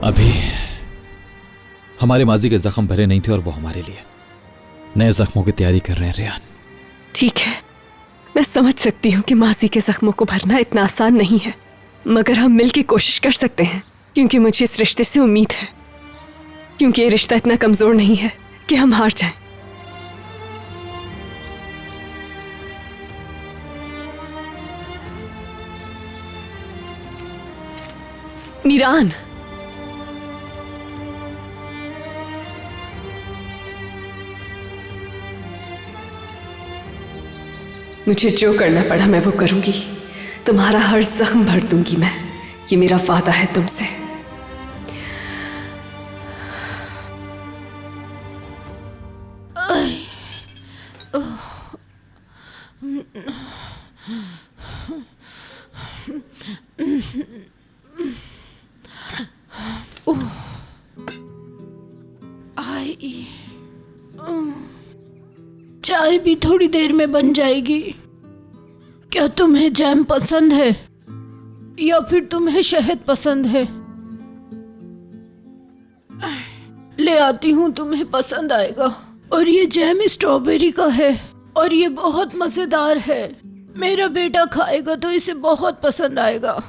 अभी हमारे माजी के जख्म भरे नहीं थे और वो हमारे लिए नए जख्मों की तैयारी कर रहे हैं रेहान। ठीक है, मैं समझ सकती हूँ कि माजी के जख्मों को भरना इतना आसान नहीं है, मगर हम मिलकर कोशिश कर सकते हैं, क्योंकि मुझे इस रिश्ते से उम्मीद है, क्योंकि ये रिश्ता इतना कमजोर नहीं है कि हम हार जाएं। मीरान, मुझे जो करना पड़ा मैं वो करूंगी। तुम्हारा हर जख्म भर दूंगी मैं, ये मेरा वादा है तुमसे। चाय भी थोड़ी देर में बन जाएगी। क्या तुम्हें जैम पसंद है या फिर तुम्हें शहद पसंद है? ले आती हूँ, तुम्हें पसंद आएगा। और ये जैम स्ट्रॉबेरी का है और ये बहुत मजेदार है। मेरा बेटा खाएगा तो इसे बहुत पसंद आएगा।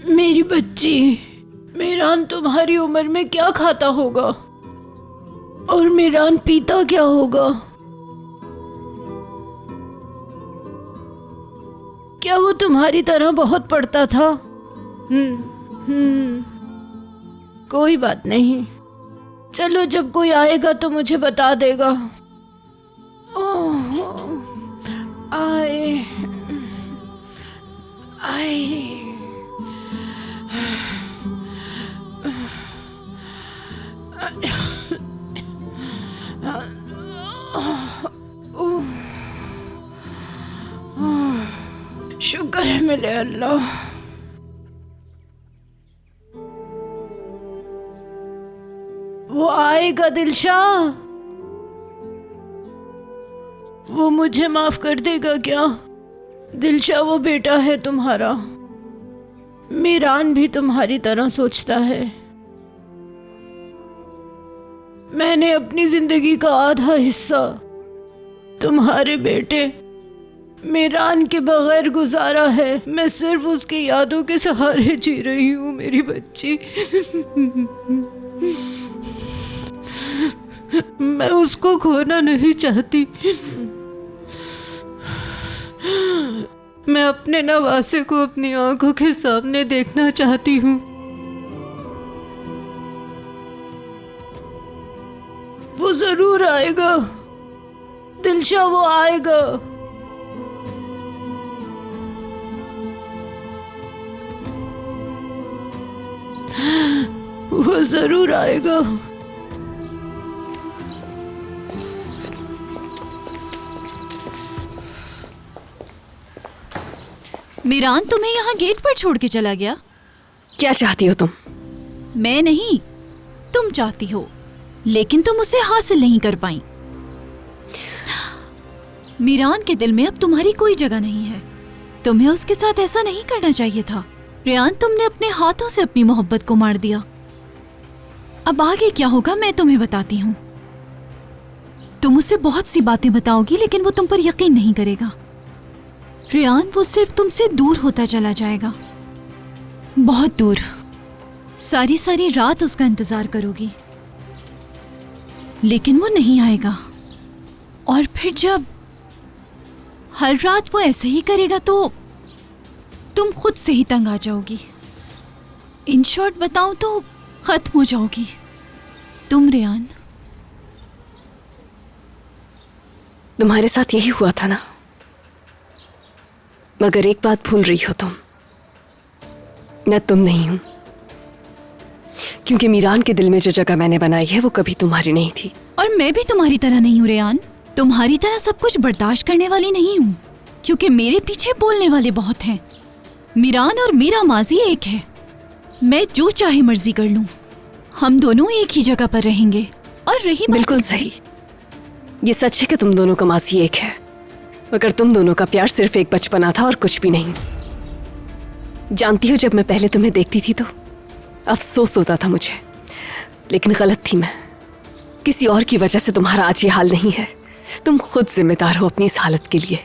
मेरी बच्ची, मीरान तुम्हारी उम्र में क्या खाता होगा और मीरान पीता क्या होगा? क्या वो तुम्हारी तरह बहुत पढ़ता था? कोई बात नहीं, चलो जब कोई आएगा तो मुझे बता देगा। ओह, आए आए। शुक्र है मेरे अल्लाह। वो आएगा दिलशाह, वो मुझे माफ कर देगा क्या? दिलशाह वो बेटा है तुम्हारा। मीरान भी तुम्हारी तरह सोचता है। मैंने अपनी जिंदगी का आधा हिस्सा तुम्हारे बेटे मीरान के बगैर गुजारा है। मैं सिर्फ उसकी यादों के सहारे जी रही हूँ मेरी बच्ची। मैं उसको खोना नहीं चाहती। मैं अपने नवासे को अपनी आंखों के सामने देखना चाहती हूँ। वो जरूर आएगा दिलशाह, वो आएगा। वो जरूर आएगा। मीरान तुम्हें यहाँ गेट पर छोड़ के चला गया? क्या चाहती हो तुम? मैं नहीं, तुम चाहती हो, लेकिन तुम उसे हासिल नहीं कर पाई। मीरान के दिल में अब तुम्हारी कोई जगह नहीं है। तुम्हें उसके साथ ऐसा नहीं करना चाहिए था। रेहान, तुमने अपने हाथों से अपनी मोहब्बत को मार दिया। अब आगे क्या होगा मैं तुम्हें बताती हूँ। तुम उसे बहुत सी बातें बताओगी लेकिन वो तुम पर यकीन नहीं करेगा। रेहान, वो सिर्फ तुमसे दूर होता चला जाएगा, बहुत दूर। सारी सारी रात उसका इंतजार करोगी लेकिन वो नहीं आएगा। और फिर जब हर रात वो ऐसे ही करेगा तो तुम खुद से ही तंग आ जाओगी। इन शॉर्ट बताऊं तो खत्म हो जाओगी तुम। रेहान, तुम्हारे साथ यही हुआ था ना? मगर एक बात भूल रही हो तुम, मैं तुम नहीं हूं। क्योंकि मीरान के दिल में जो जगह मैंने बनाई है वो कभी तुम्हारी नहीं थी। और मैं भी तुम्हारी तरह नहीं हूँ रेहान। तुम्हारी तरह सब कुछ बर्दाश्त करने वाली नहीं हूँ, क्योंकि मेरे पीछे बोलने वाले बहुत हैं। मीरान और मेरा माजी एक है। मैं जो चाहे मर्जी कर लूँ, हम दोनों एक ही जगह पर रहेंगे। और रही बिल्कुल सही। ये सच है कि तुम दोनों का मासी एक है, मगर तुम दोनों का प्यार सिर्फ एक बचपना था और कुछ भी नहीं। जानती हो, जब मैं पहले तुम्हें देखती थी तो अफसोस होता था मुझे, लेकिन गलत थी मैं। किसी और की वजह से तुम्हारा आज ये हाल नहीं है। तुम खुद जिम्मेदार हो अपनी इस हालत के लिए।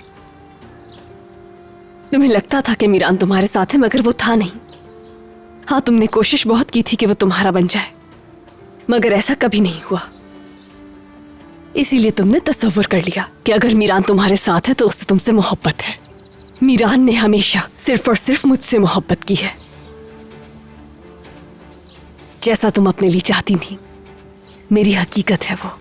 तुम्हें लगता था कि मीरान तुम्हारे साथ है, मगर वो था नहीं। हाँ, तुमने कोशिश बहुत की थी कि वो तुम्हारा बन जाए, मगर ऐसा कभी नहीं हुआ। इसीलिए तुमने तसव्वुर कर लिया कि अगर मीरान तुम्हारे साथ है तो उससे तुमसे मोहब्बत है। मीरान ने हमेशा सिर्फ और सिर्फ मुझसे मोहब्बत की है, जैसा तुम अपने लिए चाहती थी। मेरी हकीकत है वो।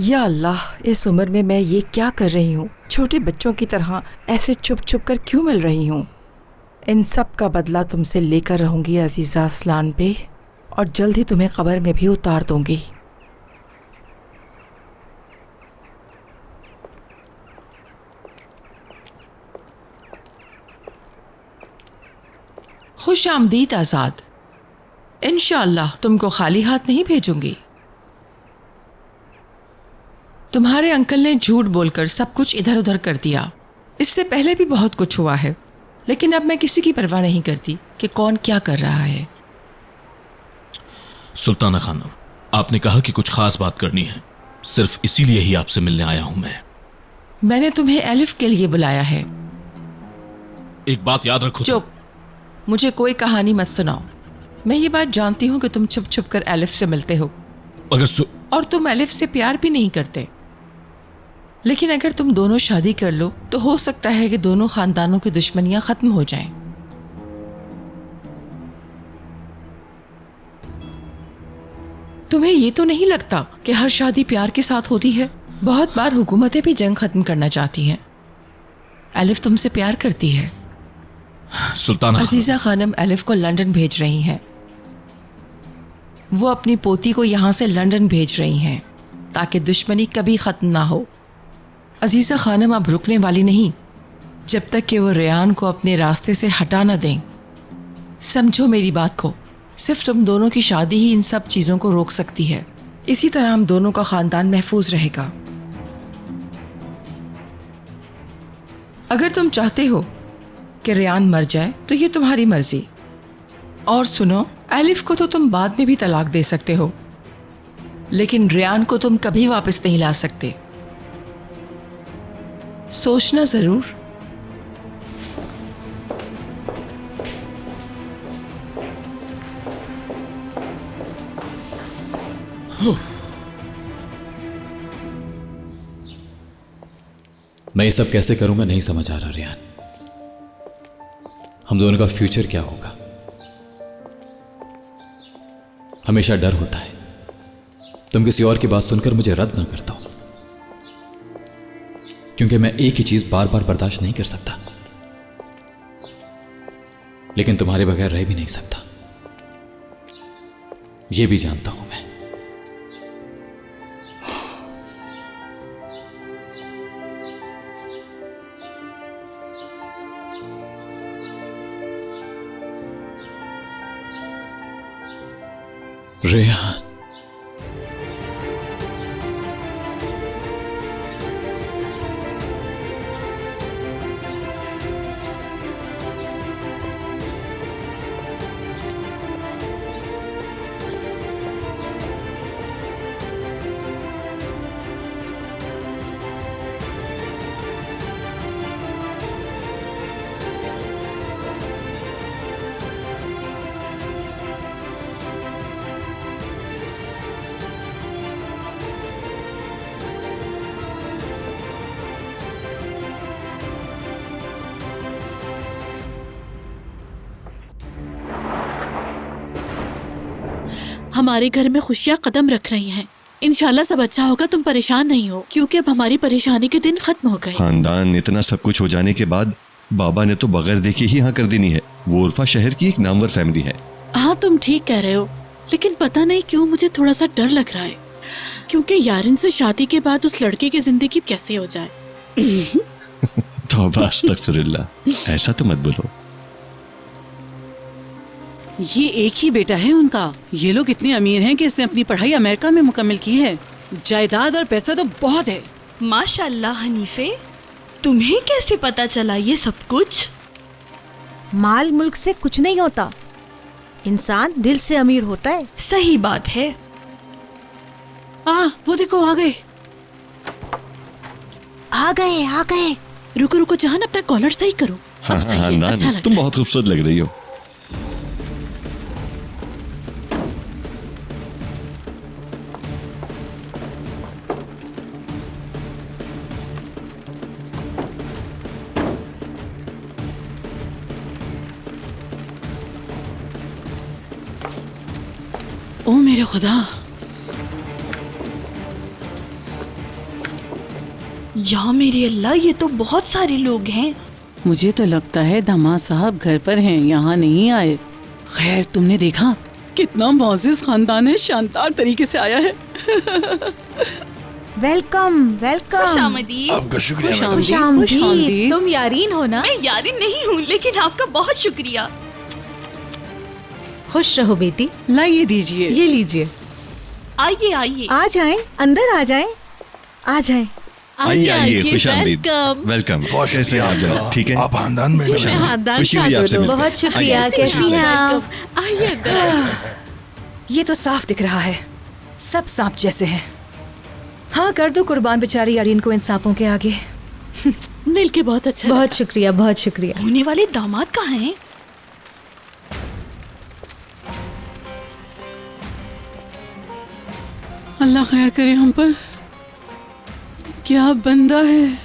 या अल्लाह, इस उम्र में मैं ये क्या कर रही हूँ? छोटे बच्चों की तरह ऐसे छुप छुप कर क्यों मिल रही हूँ? इन सब का बदला तुमसे लेकर रहूँगी अजीज़ा असलान पे, और जल्द ही तुम्हें कब्र में भी उतार दूँगी। खुश आमदीद आज़ाद। इंशाअल्लाह तुमको खाली हाथ नहीं भेजूंगी। तुम्हारे अंकल ने झूठ बोलकर सब कुछ इधर उधर कर दिया। इससे पहले भी बहुत कुछ हुआ है, लेकिन अब मैं किसी की परवाह नहीं करती कि कौन क्या कर रहा है। सुल्ताना खानम, आपने कहा कि कुछ खास बात करनी है, सिर्फ इसीलिए ही आपसे मिलने आया हूं मैं। मैंने तुम्हें एलिफ के लिए बुलाया है। एक बात याद रखो। चुप, मुझे कोई कहानी मत सुनाओ। मैं ये बात जानती हूँ कि तुम छुप छुप कर एलिफ से मिलते हो, और तुम एलिफ से प्यार भी नहीं करते। लेकिन अगर तुम दोनों शादी कर लो तो हो सकता है कि दोनों खानदानों की दुश्मनियां खत्म हो जाएं। तुम्हें ये तो नहीं लगता कि हर शादी प्यार के साथ होती है? बहुत बार हुकूमतें भी जंग खत्म करना चाहती हैं। एलिफ तुमसे प्यार करती है। सुल्ताना अजीजा खानम एलिफ को लंदन भेज रही हैं। वो अपनी पोती को यहाँ से लंदन भेज रही हैं ताकि दुश्मनी कभी खत्म ना हो। अजीजा खानम अब रुकने वाली नहीं जब तक कि वो रेयान को अपने रास्ते से हटा ना दें। समझो मेरी बात को, सिर्फ तुम दोनों की शादी ही इन सब चीज़ों को रोक सकती है। इसी तरह हम दोनों का खानदान महफूज रहेगा। अगर तुम चाहते हो कि रेयान मर जाए तो ये तुम्हारी मर्जी। और सुनो, एलिफ को तो तुम बाद में भी तलाक दे सकते हो, लेकिन रेयान को तुम कभी वापस नहीं ला सकते। सोचना जरूर। मैं ये सब कैसे करूंगा नहीं समझ आ रहा रेयान। हम दोनों का फ्यूचर क्या होगा? हमेशा डर होता है तुम किसी और की बात सुनकर मुझे रद्द ना कर दो, क्योंकि मैं एक ही चीज बार बार बर्दाश्त नहीं कर सकता, लेकिन तुम्हारे बगैर रह भी नहीं सकता। यह भी जानता हूं मैं। रेहान, हमारे घर में खुशियाँ कदम रख रही हैं। इंशाल्लाह सब अच्छा होगा, तुम परेशान नहीं हो, क्योंकि अब हमारी परेशानी के दिन खत्म हो गए। खानदान इतना सब कुछ हो जाने के बाद बाबा ने तो बगैर देखे ही हाँ कर देनी है। वो उर्फा शहर की एक नामवर फैमिली है। हाँ तुम ठीक कह रहे हो, लेकिन पता नहीं क्यों मुझे थोड़ा सा डर लग रहा है, क्योंकि यारिन से शादी के बाद उस लड़के की जिंदगी कैसे हो जाए। तौबा अस्तगफिरुल्लाह, ऐसा तो मत बोलो। ये एक ही बेटा है उनका। ये लोग इतने अमीर हैं कि इसने अपनी पढ़ाई अमेरिका में मुकम्मल की है। जायदाद और पैसा तो बहुत है। माशाल्लाह हनीफे, तुम्हें कैसे पता चला ये सब कुछ? माल मुल्क से कुछ नहीं होता, इंसान दिल से अमीर होता है। सही बात है। वो देखो आ गए। आ गए। रुको रुको जहान, अपना कॉलर सही करो। हाँ अब सही हाँ है, नानी, अच्छा लग तुम रहा है। बहुत खूबसूरत लग रही हो। ओ मेरे खुदा, या मेरे अल्लाह, ये तो बहुत सारे लोग हैं। मुझे तो लगता है दामाद साहब घर पर हैं, यहाँ नहीं आए। खैर, तुमने देखा कितना मोअज़्ज़िज़ खानदान है, शानदार तरीके से आया है। वेलकम। खुशामदीद। आपका शुक्रिया। खुशामदीद। तुम यारीन हो ना? मैं यारिन नहीं हूँ, लेकिन आपका बहुत शुक्रिया। खुश रहो बेटी। लाइए दीजिए। ये लीजिए। आइए आइए। आ जाएं, अंदर आ जाएं। आइए आइए, खुशामदीद। वेलकम। वेलकम। कैसे आप जनाब? ठीक है? आप खानदान में जी, मैं खानदान खुशी हुई शादी आपसे हूँ। मिलकर। बहुत शुक्रिया। आइए। कैसी हैं आप? वेलकम। आइए अंदर। ये तो साफ दिख रहा है, सब सांप जैसे हैं। हाँ कर दो कुर्बान बेचारी यारीन को इन सांपों के आगे। मिल के बहुत अच्छा बहुत शुक्रिया, बहुत शुक्रिया। होने वाले दामाद कहाँ हैं? अल्लाह खैर करे हम पर। क्या बंदा है।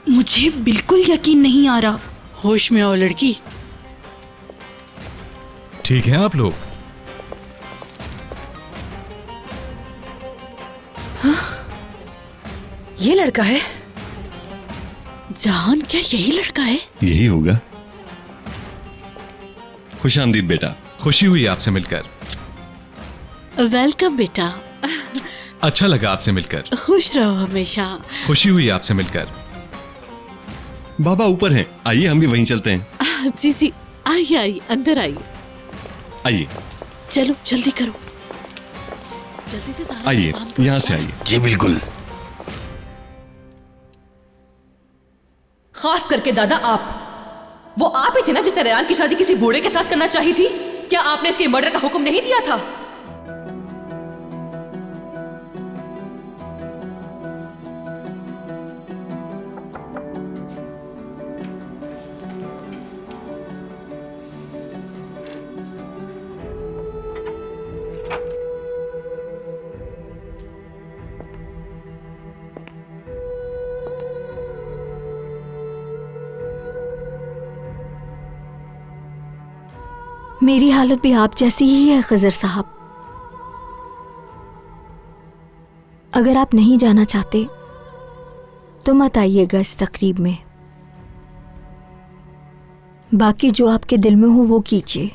मुझे बिल्कुल यकीन नहीं आ रहा। होश में आओ लड़की। ठीक है आप लोग? ये लड़का है? जहान, क्या यही लड़का है? यही होगा। खुशामदीद बेटा। खुशी हुई आपसे मिलकर। वेलकम बेटा। अच्छा लगा आपसे मिलकर। खुश रहो हमेशा। खुशी हुई आपसे मिलकर। बाबा ऊपर हैं, आइए हम भी वहीं चलते हैं। जी जी, आइए आइए, अंदर आइए। आइए चलो जल्दी करो, जल्दी से सारा आइए, इंतजाम करो। यहाँ से आइए। जी बिल्कुल। खास करके दादा आप, वो आप ही थे ना जिसे रेयान की शादी किसी बूढ़े के साथ करना चाहिए थी? क्या आपने इसके मर्डर का हुक्म नहीं दिया था? मेरी हालत भी आप जैसी ही है खजर साहब। अगर आप नहीं जाना चाहते तो मत आइएगा इस तकरीब में। बाकी जो आपके दिल में हो वो कीजिए।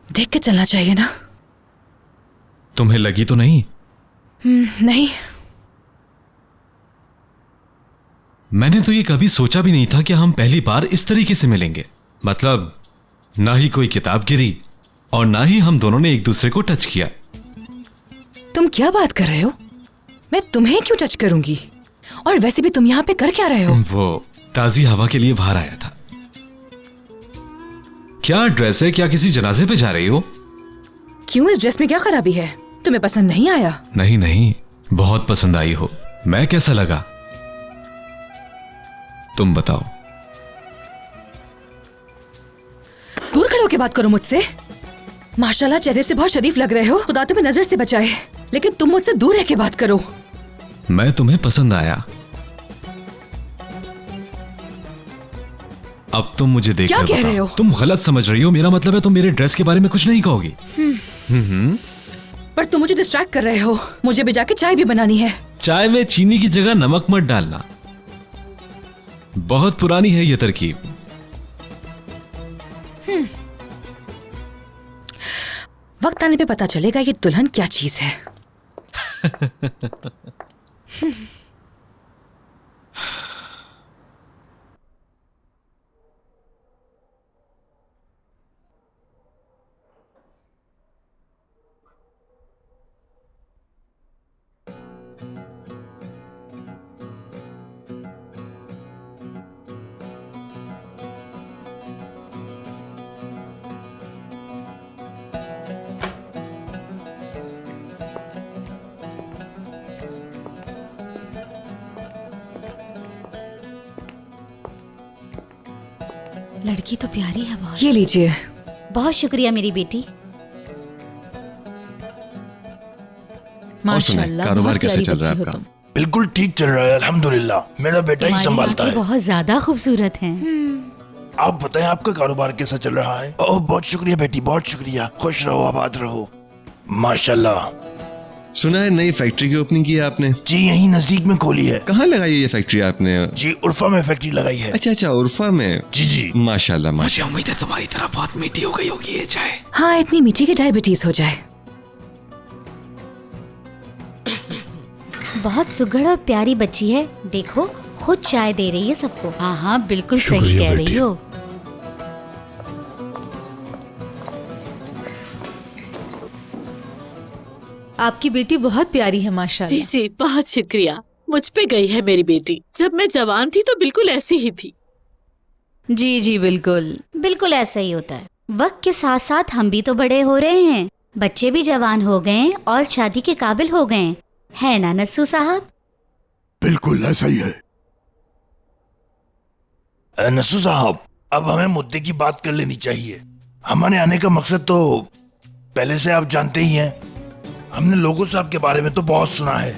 देख के चलना चाहिए ना। तुम्हें लगी तो नहीं? नहीं, मैंने तो ये कभी सोचा भी नहीं था कि हम पहली बार इस तरीके से मिलेंगे। मतलब ना ही कोई किताब गिरी और ना ही हम दोनों ने एक दूसरे को टच किया। तुम क्या बात कर रहे हो? मैं तुम्हें क्यों टच करूंगी? और वैसे भी तुम यहाँ पे कर क्या रहे हो? वो ताजी हवा के लिए बाहर आया था। क्या ड्रेस है? क्या किसी जनाजे पे जा रही हो? क्यों, इस ड्रेस में क्या खराबी है? तुम्हें पसंद नहीं आया? नहीं नहीं, बहुत पसंद आई हो। मैं कैसा लगा तुम बताओ। दूर खड़े होकर बात करो मुझसे। माशाल्लाह चेहरे से बहुत शरीफ लग रहे हो, खुदा तुम्हें नजर से बचाए, लेकिन तुम मुझसे दूर रह के बात करो। मैं तुम्हें पसंद आया। अब तुम मुझे देख क्या कह रहे हो? तुम गलत समझ रही हो। मेरा मतलब है तुम मेरे ड्रेस के बारे में कुछ नहीं कहोगी। पर तुम मुझे डिस्ट्रैक्ट कर रहे हो। मुझे भी जाके चाय भी बनानी है। चाय में चीनी की जगह नमक मत डालना। बहुत पुरानी है ये तरकीब। वक्त आने पे पता चलेगा ये दुल्हन क्या चीज है। लड़की तो प्यारी है बहुत। ये लीजिए। बहुत शुक्रिया मेरी बेटी। माशाल्लाह, कारोबार कैसे चल रहा है आपका? बिल्कुल ठीक चल रहा है अल्हम्दुलिल्लाह। मेरा बेटा ही संभालता है। बहुत ज्यादा खूबसूरत हैं। आप बताएं आपका कारोबार कैसा चल रहा है? ओह बहुत शुक्रिया बेटी, बहुत शुक्रिया। खुश रहो, आबाद रहो। माशाल्लाह। सुना है नई फैक्ट्री की ओपनिंग की है आपने? जी यहीं नजदीक में खोली है। कहाँ लगाई है ये फैक्ट्री आपने? जी उर्फा में फैक्ट्री लगाई है। अच्छा उर्फा में। जी माशाल्लाह मुझे उम्मीद है तुम्हारी तरह बहुत मीठी हो गई होगी ये चाय। हाँ, इतनी मीठी की डायबिटीज हो जाए। बहुत सुघड़ और प्यारी बच्ची है। देखो खुद चाय दे रही है सबको। हाँ हाँ बिल्कुल सही कह रही हो। आपकी बेटी बहुत प्यारी है माशाल्लाह। जी जी बहुत शुक्रिया। मुझ पे गई है मेरी बेटी। जब मैं जवान थी तो बिल्कुल ऐसी ही थी। जी जी बिल्कुल बिल्कुल ऐसा ही होता है। वक्त के साथ साथ हम भी तो बड़े हो रहे हैं, बच्चे भी जवान हो गए और शादी के काबिल हो गए, है ना नस्सू साहब? बिल्कुल ऐसा ही है। नस्सू साहब, अब हमें मुद्दे की बात कर लेनी चाहिए। हमारे आने का मकसद तो पहले से आप जानते ही हैं। हमने लोगों से आपके बारे में तो बहुत सुना है,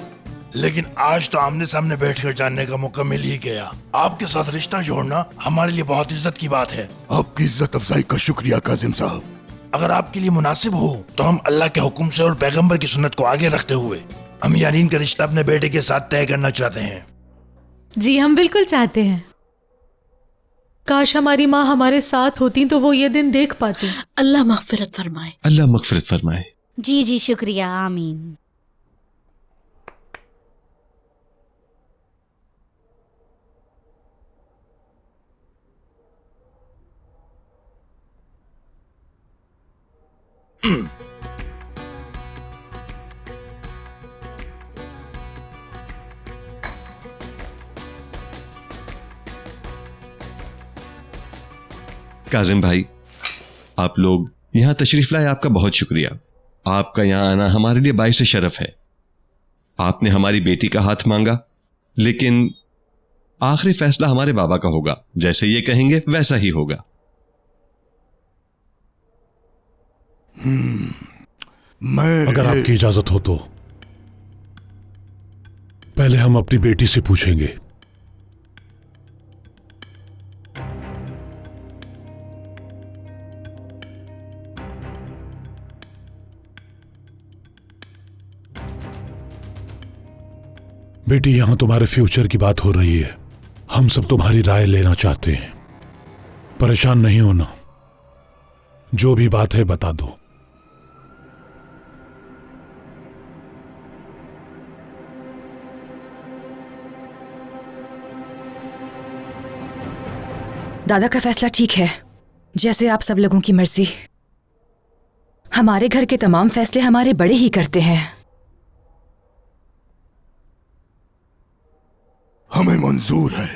लेकिन आज तो आमने सामने बैठकर जानने का मौका मिल ही गया। आपके साथ रिश्ता जोड़ना हमारे लिए बहुत इज्जत की बात है। आपकी इज्जत अफजाई का शुक्रिया काजिम साहब। अगर आपके लिए मुनासिब हो तो हम अल्लाह के हुक्म से और पैगंबर की सुन्नत को आगे रखते हुए हम यारीन का रिश्ता अपने बेटे के साथ तय करना चाहते हैं। जी हम बिल्कुल चाहते हैं। काश हमारी माँ हमारे साथ होती तो वो ये दिन देख पाती। अल्लाह मगफिरत फरमाए। अल्लाह मगफिरत फरमाए। जी जी शुक्रिया, आमीन। काजिम भाई, आप लोग यहाँ तशरीफ लाए, आपका बहुत शुक्रिया। आपका यहाँ आना हमारे लिए बाइस शरफ है। आपने हमारी बेटी का हाथ मांगा, लेकिन आखिरी फैसला हमारे बाबा का होगा। जैसे ये कहेंगे वैसा ही होगा। अगर आपकी इजाजत हो तो पहले हम अपनी बेटी से पूछेंगे। बेटी, यहां तुम्हारे फ्यूचर की बात हो रही है। हम सब तुम्हारी राय लेना चाहते हैं। परेशान नहीं होना, जो भी बात है बता दो। दादा का फैसला ठीक है, जैसे आप सब लोगों की मर्जी। हमारे घर के तमाम फैसले हमारे बड़े ही करते हैं। हमें मंजूर है।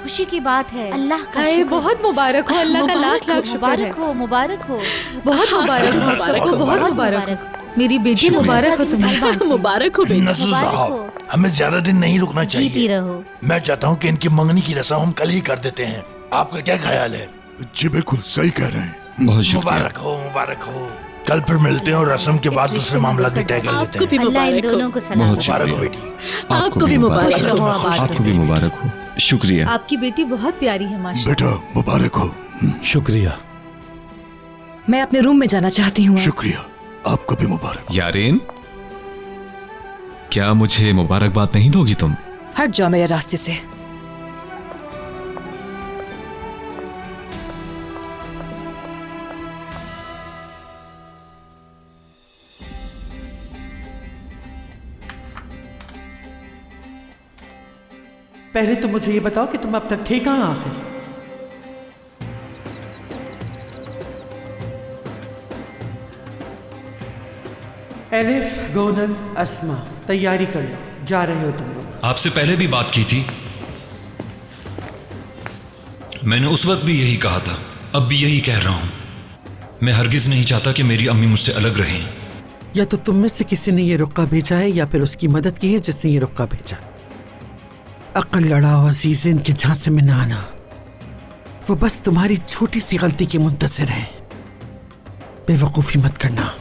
खुशी की बात है। अल्लाह का हाय, शुक्र। बहुत मुबारक हो, अल्लाह का लाख लाख शुक्र है। मुबारक हो, मुबारक हो, बहुत मुबारक हो आप सबको, बहुत मुबारक हो। मेरी बेटी मुबारक हो तुम्हें। मुबारक हो बेटा। नजर साहब, हमें ज्यादा दिन नहीं रुकना चाहिए। जीती रहो। मैं चाहता हूँ कि इनकी मंगनी की रस्म हम कल ही कर देते हैं। आपका क्या ख्याल है? जी बिल्कुल सही कह रहे हैं। बहुत शुक्रिया। मुबारक हो, मुबारक हो। कल फिर मिलते हैं और रस्म के बाद दूसरे मामला भी तय कर लेते आपको भी हैं। अल्लाह इन मुबारक हो। दोनों को सलाम। बहुत मुबारक हो शुक्रिया। बेटी। आपको भी मुबारक हो। आपको भी मुबारक हो। शुक्रिया। आपकी बेटी बहुत प्यारी है माशाल्लाह। बेटा मुबारक हो। शुक्रिया। मैं अपने रूम में जाना चाहती हूँ। शुक्रिया, आपको भी मुबारक। यारेन, क्या मुझे मुबारकबाद नहीं दोगी तुम? हट जाओ मेरे रास्ते से। पहले तो मुझे ये बताओ कि तुम अब तक थे कहाँ आखिर? एलिफ, गोनन, अस्मा, तैयारी कर लो, जा रहे हो तुम लोग। आपसे पहले भी बात की थी, मैंने उस वक्त भी यही कहा था, अब भी यही कह रहा हूं। मैं हरगिज नहीं चाहता कि मेरी अम्मी मुझसे अलग रहें। या तो तुम में से किसी ने ये रुक्का भेजा है या फिर उसकी मदद की है जिसने ये रुक्का भेजा। अक्ल लड़ाओ अजीज, इनके झांसे में ना आना। वो बस तुम्हारी छोटी सी गलती के मुंतज़िर है। बेवकूफ़ी मत करना।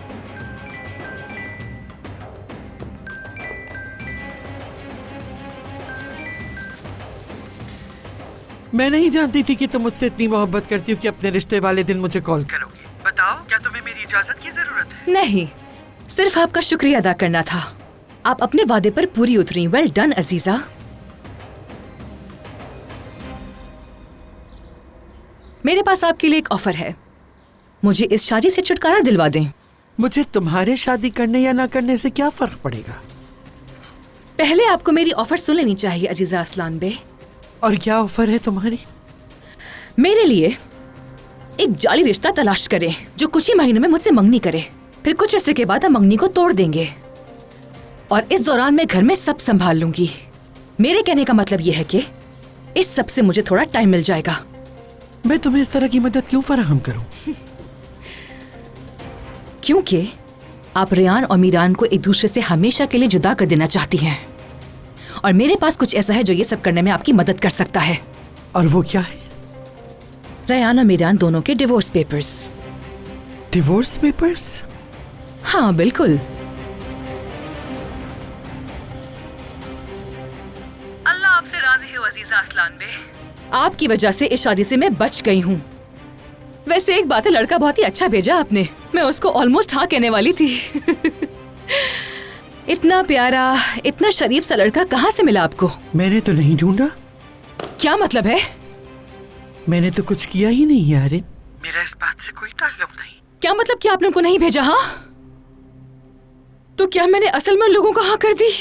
मैं नहीं जानती थी कि तुम मुझसे इतनी मोहब्बत करती हो कि अपने रिश्ते वाले दिन मुझे कॉल करोगी। बताओ, क्या तुम्हें मेरी इजाजत की जरूरत है? नहीं, सिर्फ आपका शुक्रिया अदा करना था। आप अपने वादे पर पूरी उतरी। Well done Aziza. मेरे पास आपके लिए एक ऑफर है। मुझे इस शादी से छुटकारा दिलवा दें। मुझे तुम्हारे शादी करने या ना करने से क्या फर्क पड़ेगा? पहले आपको मेरी ऑफर सुन लेनी चाहिए अजीजा असलान बे। और क्या ऑफर है तुम्हारी? मेरे लिए एक जाली रिश्ता तलाश करें जो कुछ ही महीनों में मुझसे मंगनी करे। फिर कुछ ऐसे के बाद हम मंगनी को तोड़ देंगे और इस दौरान मैं घर में सब संभाल लूंगी। मेरे कहने का मतलब यह है कि इस सब से मुझे थोड़ा टाइम मिल जाएगा। मैं तुम्हें इस तरह की मदद क्यों फराहम करूं? क्योंकि आप रेयान और मीरान को एक दूसरे से हमेशा के लिए जुदा कर देना चाहती हैं और मेरे पास कुछ ऐसा है जो ये सब करने में आपकी मदद कर सकता है। और वो क्या है? रेयान और मीरान दोनों के डिवोर्स पेपर्स। Divorce papers? हाँ बिल्कुल। अल्लाह आपसे राजी हो अजीजा असलान बे। आपकी वजह से इस शादी से मैं बच गई हूँ। वैसे एक बात है, लड़का बहुत ही अच्छा भेजा आपने। मैं उसको ऑलमोस्ट हाँ कहने वाली थी। इतना प्यारा, इतना शरीफ सा लड़का कहाँ से मिला आपको? मैंने तो नहीं ढूंढा। क्या मतलब है? मैंने तो कुछ किया ही नहीं यारिन। मेरा इस बात से कोई ताल्लुक नहीं। क्या मतलब कि आपने उनको नहीं भेजा? हाँ, तो क्या मैंने असल में उन लोगों को हाँ कर दी?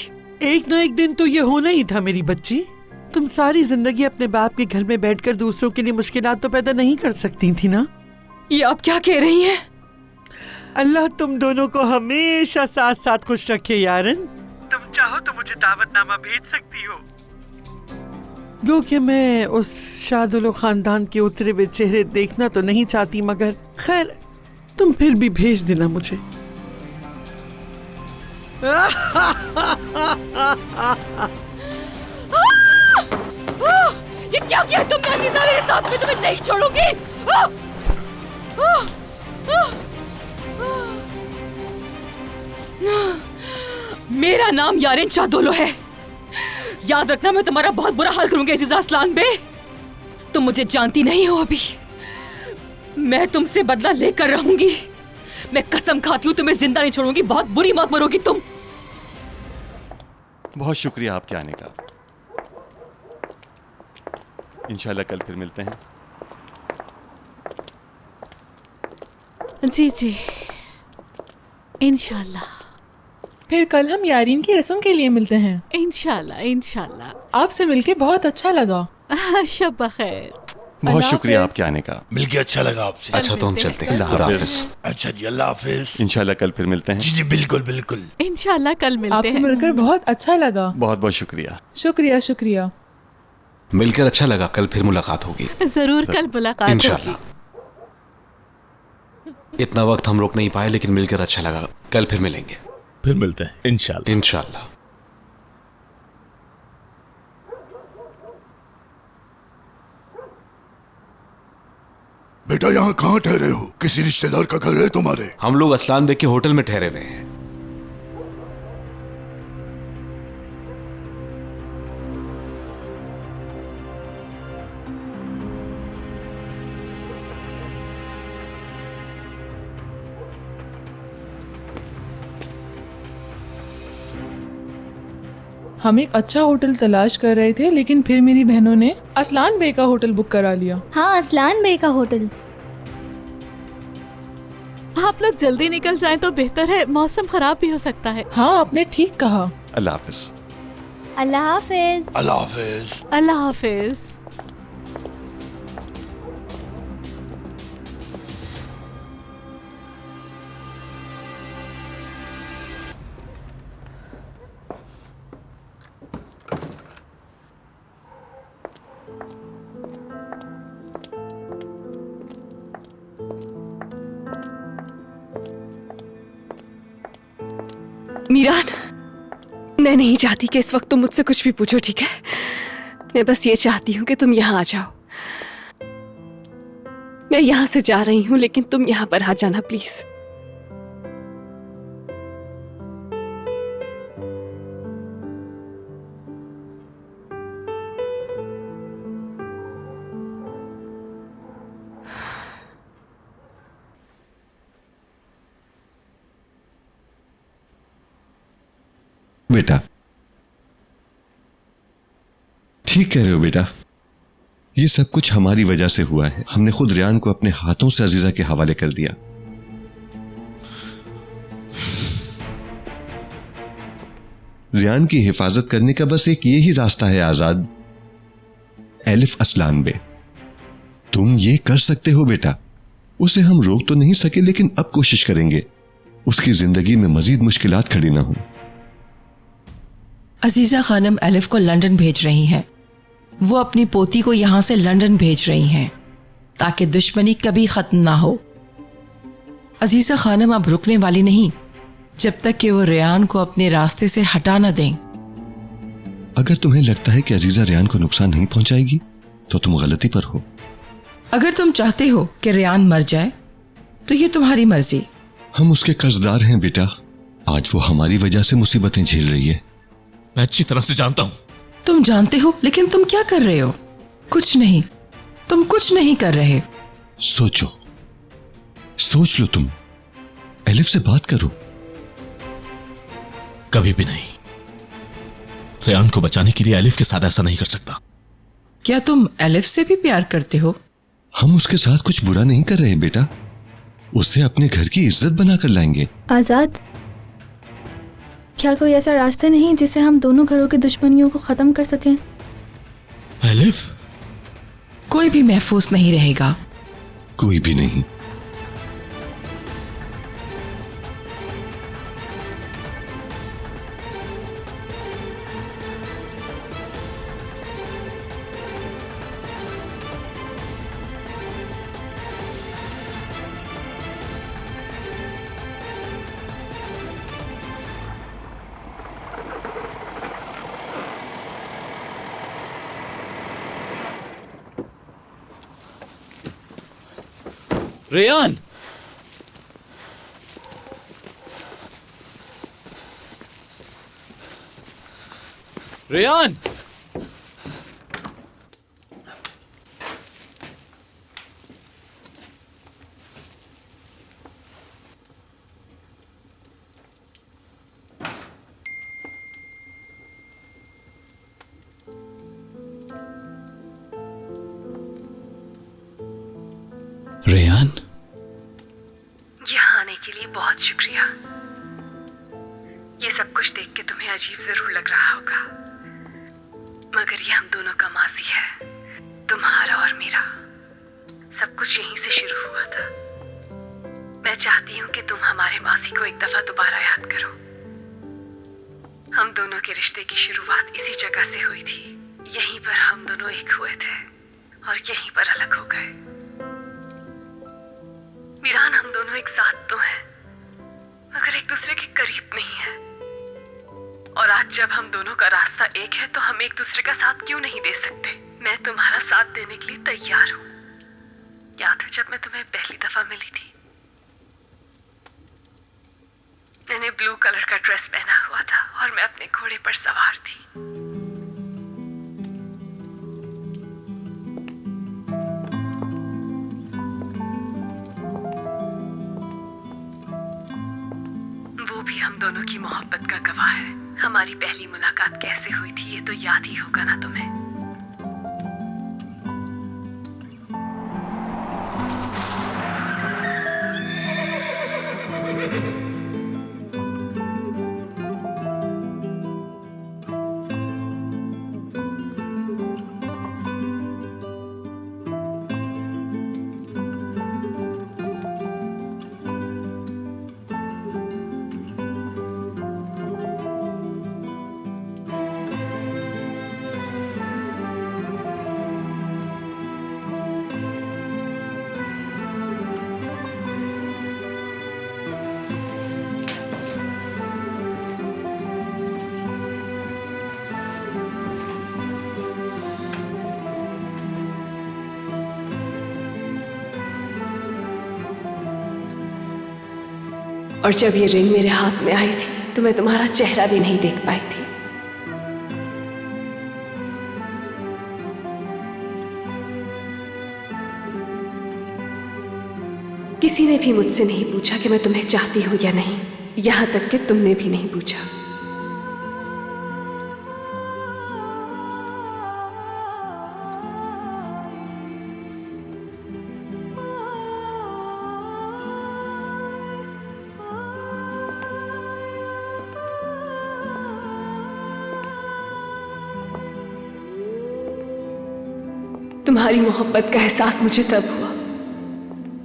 एक ना एक दिन तो ये होना ही था मेरी बच्ची। तुम सारी जिंदगी अपने बाप के घर में बैठकर दूसरों के लिए मुश्किलात तो पैदा नहीं कर सकती थी ना? ये आप क्या कह रही हैं? अल्लाह तुम दोनों को हमेशा साथ साथ खुश रखे यारन। तुम चाहो तो मुझे दावतनामा भेज सकती हो। गो कि मैं उस शादुल खानदान के उतरे हुए चेहरे देखना तो नहीं चाहती, मगर खैर तुम फिर भी भेज देना मुझे। ये क्या किया तुमने अजीजा मेरे साथ में? तुम्हें नहीं छोड़ूंगी। मेरा नाम यारिन चादोलो है। याद रखना, मैं तुम्हारा बहुत बुरा हाल करूंगी अजीजा असलान बे। तुम मुझे जानती नहीं हो अभी। मैं तुमसे बदला लेकर रहूंगी। मैं कसम खाती हूँ तुम्हें जिंदा नहीं छोड़ूंगी। बहुत बुरी मौत मरोगी तुम। बहुत शुक्रिया आपके आने का। इंशाल्लाह कल फिर मिलते हैं। जी जी, इंशाल्लाह। फिर कल हम यारीन की रस्म के लिए मिलते हैं। इंशाल्लाह इंशाल्लाह। आपसे मिलके बहुत अच्छा लगा। शब बखैर। बहुत शुक्रिया आपके आने का। मिलके अच्छा लगा आपसे। अच्छा तो हम चलते हैं। अल्लाह हाफिज। अच्छा जी, अल्लाह हाफिज। इंशाल्लाह कल फिर मिलते हैं। जी जी बिल्कुल बिल्कुल। इंशाल्लाह कल मिलते हैं। आपसे मिलकर बहुत अच्छा लगा। बहुत बहुत शुक्रिया। शुक्रिया शुक्रिया। मिलकर अच्छा लगा, कल फिर मुलाकात होगी। जरूर कल मुलाकात होगी। इंशाल्लाह। इतना वक्त हम रोक नहीं पाए, लेकिन मिलकर अच्छा लगा। कल फिर मिलेंगे। फिर मिलते हैं इंशाल्लाह। इंशाल्लाह। बेटा यहाँ कहाँ ठहरे हो? किसी रिश्तेदार का घर है तुम्हारे? हम लोग असलान बेग के होटल में ठहरे हुए हैं। हम एक अच्छा होटल तलाश कर रहे थे, लेकिन फिर मेरी बहनों ने असलान बे का होटल बुक करा लिया। हाँ, असलान बे का होटल। आप लोग जल्दी निकल जाएं तो बेहतर है, मौसम खराब भी हो सकता है। हाँ, आपने ठीक कहा। अल्लाह हाफिज। अल्लाह हाफिज। अल्लाह हाफिज। अल्लाह हाफिज। मीरान, मैं नहीं चाहती कि इस वक्त तुम मुझसे कुछ भी पूछो, ठीक है? मैं बस ये चाहती हूँ कि तुम यहाँ आ जाओ। मैं यहाँ से जा रही हूँ, लेकिन तुम यहाँ पर आ जाना प्लीज। बेटा, ठीक कह रहे हो बेटा। ये सब कुछ हमारी वजह से हुआ है। हमने खुद रियान को अपने हाथों से अजीजा के हवाले कर दिया। रियान की हिफाजत करने का बस एक ये ही रास्ता है आजाद, एलिफ असलान बे। तुम ये कर सकते हो बेटा। उसे हम रोक तो नहीं सके, लेकिन अब कोशिश करेंगे उसकी जिंदगी में मजीद मुश्किलात खड़ी ना हो। अजीजा खानम एलिफ को लंदन भेज रही हैं। वो अपनी पोती को यहाँ से लंदन भेज रही हैं ताकि दुश्मनी कभी खत्म ना हो। अजीजा खानम अब रुकने वाली नहीं जब तक कि वो रियान को अपने रास्ते से हटा न दें। अगर तुम्हें लगता है कि अजीजा रियान को नुकसान नहीं पहुंचाएगी तो तुम गलती पर हो। अगर तुम चाहते हो कि रियान मर जाए तो ये तुम्हारी मर्जी। हम उसके कर्जदार हैं बेटा। आज वो हमारी वजह से मुसीबतें झेल रही है। मैं अच्छी तरह से जानता हूं। तुम जानते हो, लेकिन तुम क्या कर रहे हो? कुछ नहीं। तुम कुछ नहीं कर रहे। सोचो, सोच लो। तुम एलिफ से बात करो। कभी भी नहीं। रियान को बचाने के लिए एलिफ के साथ ऐसा नहीं कर सकता। क्या तुम एलिफ से भी प्यार करते हो? हम उसके साथ कुछ बुरा नहीं कर रहे बेटा। उसे अपने घर की इज्जत बनाकर लाएंगे। आजाद, क्या कोई ऐसा रास्ता नहीं जिससे हम दोनों घरों की दुश्मनियों को खत्म कर सकें? एलिफ, कोई भी महफूज नहीं रहेगा। कोई भी नहीं। रेयान, रेयान, रेयान, यहाँ आने के लिए बहुत शुक्रिया। ये सब कुछ देख के तुम्हें अजीब जरूर लग रहा होगा, मगर ये हम दोनों का माजी है, तुम्हारा और मेरा। सब कुछ यहीं से शुरू हुआ था। मैं चाहती हूँ कि तुम हमारे माजी को एक दफा दोबारा याद करो। हम दोनों के रिश्ते की शुरुआत इसी जगह से हुई थी। यहीं पर हम दोनों एक हुए थे और यहीं पर अलग हो गए। मीरान, हम दोनों एक साथ तो हैं, मगर एक दूसरे के करीब नहीं है। और आज जब हम दोनों का रास्ता एक है तो हम एक दूसरे का साथ क्यों नहीं दे सकते? मैं तुम्हारा साथ देने के लिए तैयार हूँ। याद है जब मैं तुम्हें पहली दफा मिली थी? मैंने ब्लू कलर का ड्रेस पहना हुआ था और मैं अपने घोड़े पर सवार थी। वो भी हम दोनों की मोहब्बत का गवाह है। हमारी पहली मुलाकात कैसे हुई थी ये तो याद ही होगा ना तुम्हें? और जब ये रिंग मेरे हाथ में आई थी तो मैं तुम्हारा चेहरा भी नहीं देख पाई थी। किसी ने भी मुझसे नहीं पूछा कि मैं तुम्हें चाहती हूं या नहीं, यहां तक कि तुमने भी नहीं पूछा। तुम्हारी मोहब्बत का एहसास मुझे तब हुआ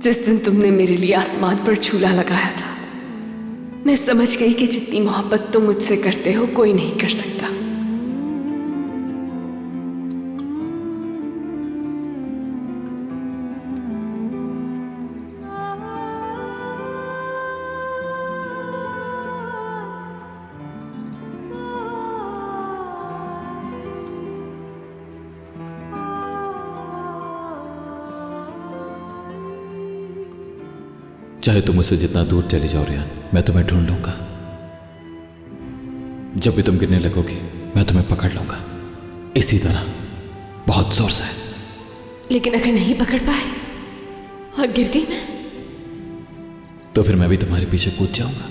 जिस दिन तुमने मेरे लिए आसमान पर झूला लगाया था। मैं समझ गई कि जितनी मोहब्बत तुम मुझसे करते हो कोई नहीं कर सकता। चाहे तुम मुझसे जितना दूर चले जाओ रियान, मैं तुम्हें ढूंढ लूंगा। जब भी तुम गिरने लगोगी मैं तुम्हें पकड़ लूंगा, इसी तरह बहुत जोर से। लेकिन अगर नहीं पकड़ पाए और गिर गई मैं, तो फिर मैं भी तुम्हारे पीछे कूद जाऊंगा।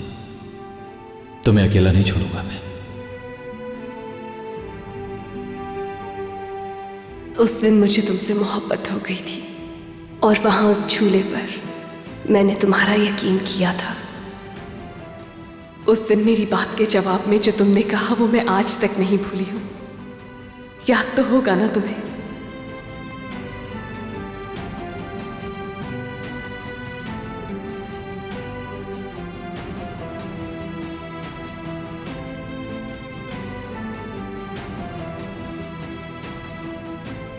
तुम्हें अकेला नहीं छोड़ूंगा मैं। उस दिन मुझे तुमसे मोहब्बत हो गई थी और वहां उस झूले पर मैंने तुम्हारा यकीन किया था। उस दिन मेरी बात के जवाब में जो तुमने कहा वो मैं आज तक नहीं भूली हूं। याद तो होगा ना तुम्हें?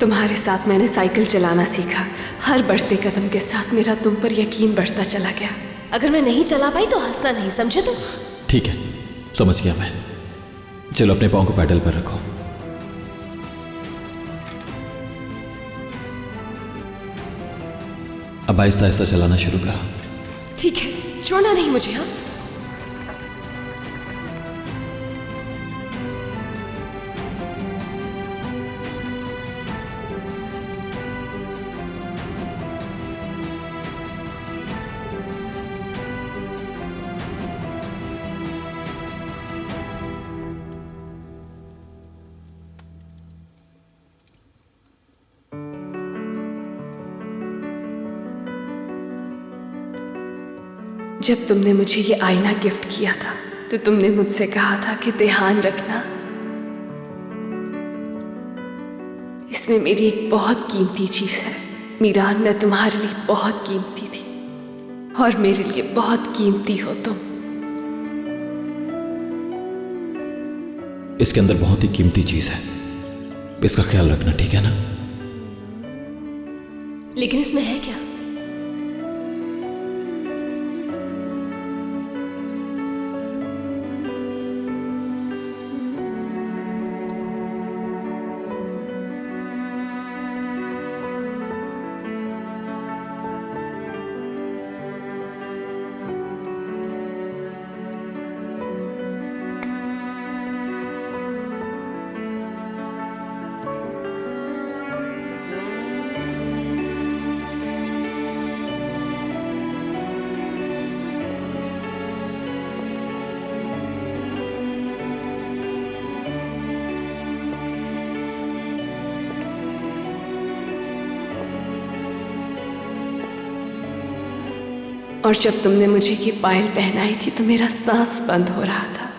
तुम्हारे साथ मैंने साइकिल चलाना सीखा। हर बढ़ते कदम के साथ मेरा तुम पर यकीन बढ़ता चला गया। अगर मैं नहीं चला पाई तो हंसना नहीं, समझे तुम? ठीक है, समझ गया मैं। चलो अपने पाँव को पैडल पर रखो। अब आहिस्ता आहिस्ता चलाना शुरू करो। ठीक है, छोड़ना नहीं मुझे। हाँ, जब तुमने मुझे ये आईना गिफ्ट किया था तो तुमने मुझसे कहा था कि ध्यान रखना, इसमें मेरी एक बहुत कीमती चीज है। मीरान, मैं तुम्हारे लिए बहुत कीमती थी और मेरे लिए बहुत कीमती हो तुम। इसके अंदर बहुत ही कीमती चीज है। इसका ख्याल रखना, ठीक है ना? लेकिन इसमें है क्या? और जब तुमने मुझे ये पायल पहनाई थी तो मेरा सांस बंद हो रहा था,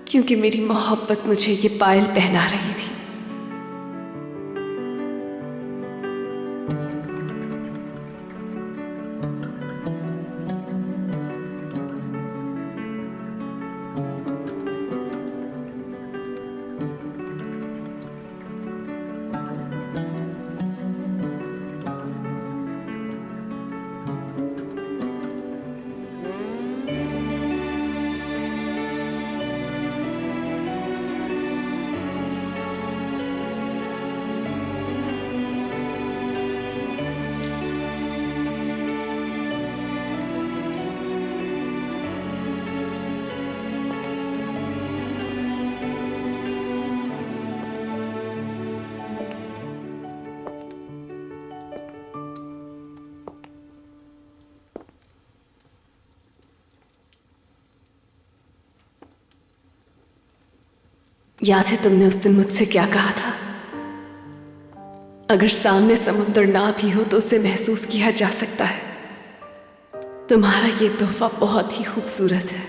क्योंकि मेरी मोहब्बत मुझे ये पायल पहना रही थी। याद है तुमने उस दिन मुझसे क्या कहा था? अगर सामने समुद्र ना भी हो तो उसे महसूस किया जा सकता है। तुम्हारा ये तोहफा बहुत ही खूबसूरत है,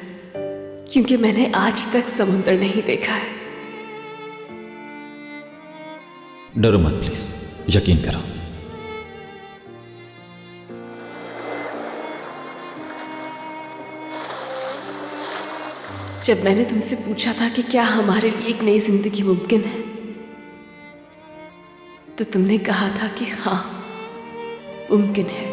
क्योंकि मैंने आज तक समुद्र नहीं देखा है। डरो मत प्लीज, यकीन करो। जब मैंने तुमसे पूछा था कि क्या हमारे लिए एक नई जिंदगी मुमकिन है, तो तुमने कहा था कि हाँ, मुमकिन है।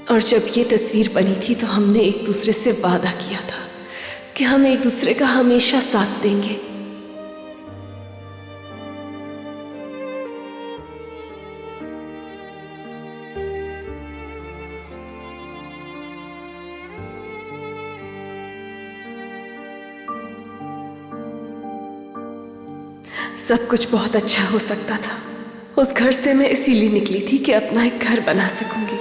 और जब ये तस्वीर बनी थी तो हमने एक दूसरे से वादा किया था कि हम एक दूसरे का हमेशा साथ देंगे। सब कुछ बहुत अच्छा हो सकता था। उस घर से मैं इसीलिए निकली थी कि अपना एक घर बना सकूंगी।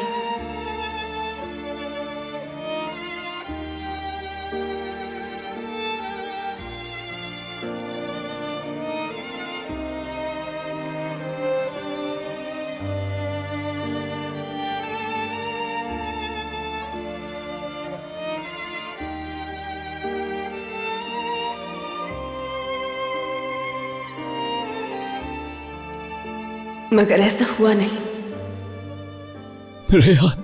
मगर ऐसा हुआ नहीं। रेहान,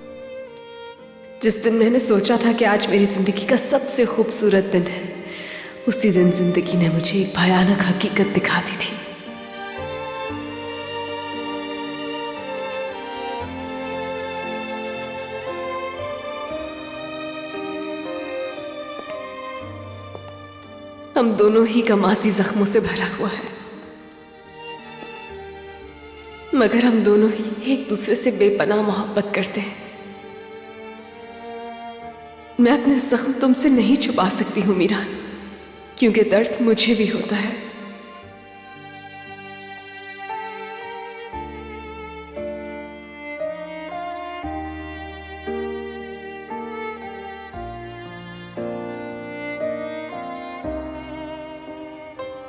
जिस दिन मैंने सोचा था कि आज मेरी जिंदगी का सबसे खूबसूरत दिन है, उसी दिन जिंदगी ने मुझे एक भयानक हकीकत दिखा दी थी। हम दोनों ही का मासी जख्मों से भरा हुआ है, मगर हम दोनों ही एक दूसरे से बेपनाह मोहब्बत करते हैं। मैं अपने जख्म तुमसे नहीं छुपा सकती हूँ मीरा, क्योंकि दर्द मुझे भी होता है।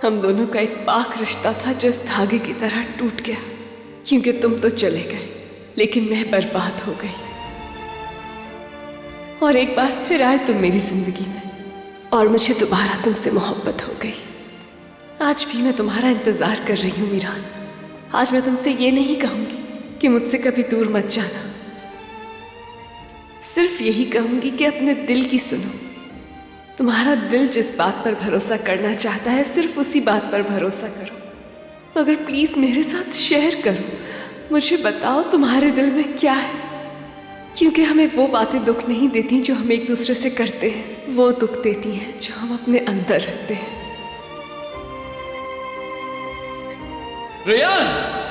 हम दोनों का एक पाक रिश्ता था जो इस धागे की तरह टूट गया, क्योंकि तुम तो चले गए लेकिन मैं बर्बाद हो गई। और एक बार फिर आए तुम मेरी जिंदगी में, और मुझे दोबारा तुमसे मोहब्बत हो गई। आज भी मैं तुम्हारा इंतजार कर रही हूँ मीरान। आज मैं तुमसे ये नहीं कहूंगी कि मुझसे कभी दूर मत जाना, सिर्फ यही कहूंगी कि अपने दिल की सुनो। तुम्हारा दिल जिस बात पर भरोसा करना चाहता है सिर्फ उसी बात पर भरोसा करो, मगर प्लीज मेरे साथ शेयर करो, मुझे बताओ तुम्हारे दिल में क्या है, क्योंकि हमें वो बातें दुख नहीं देती जो हम एक दूसरे से करते हैं, वो दुख देती हैं जो हम अपने अंदर रखते हैं। रेयान!